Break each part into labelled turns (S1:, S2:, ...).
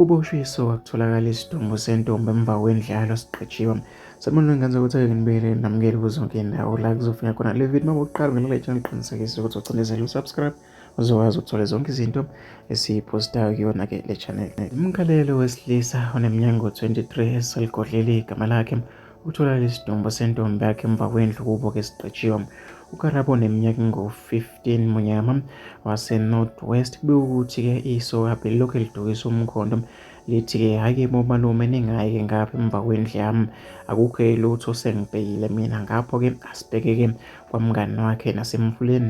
S1: Kuboshwe isoka kutholakala isidumbu sentombi emva kwendlalo siqetshiwe. Sanibona ngenzeka ukuthi nginibekele namukele kuzonke indawo la kuzofika khona le video uma uqala ngale channel qinisekisa ukuthi ucinezela usubscribe uzokwazi ukuthola zonke izinto esipostayo kuyona ke le channel. Umkhalelo wesilisa oneminyaka 23 eseligodlele igama lakhe utholakala isidumbu sentombi yakhe emva kwendlu kubo ke siqetshiwe. Ukarabo neminyaka ngo-15 munyama wase Northwest kube ukuthi ke isoka belokhu lidukisa umkhondo lithi ke hake bomalume ningayi ngapha emva kwendlu yami akukho lutho sengibhekile mina ngapho ke asibheke ke kwamngani wakhe nasemfuleni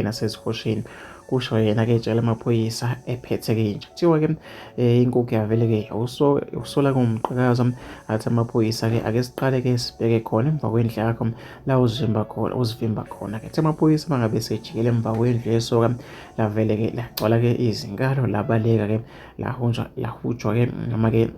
S1: nasezihosheni kusho yena ke tshela amaphoyisa ephethe ke nje kuthiwa ke inkukhu yavele ke usola kumqhakazo athi amaphoyisa ke ake siqale ke sibheke khona emva kwendlu yakho la uzivimba khona ke amaphoyisa bangabe sejikele emva kwendlu yesoka lavele ke lagcwala ke izinkalo labaleka ke lahujwa ke noma ke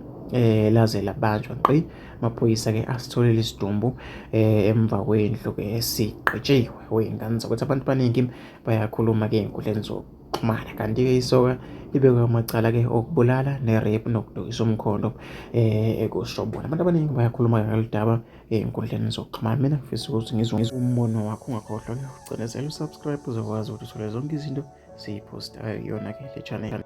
S1: laze labanjwa ngqi amaphoyisa ke asitholile isidumbu emva kwendlu ke esiqetshiwe. Wengane ukuthi abantu baningi bayakhuluma ke enkundleni zokuxhumana kanti ke isoka libekwe amacala ke okubulala ne-rape nokudukisa umkhondo ekushobona. Abantu abaningi bayakhuluma ngaludaba enkundleni zokuxhumana. Mina ngifisa ukuthi ngizwe umbono wakho, ungakhohlwa ke ucinezela usubscribe uzokwazi ukuthi uthole zonke izinto siyipostayo kuyona ke le channel.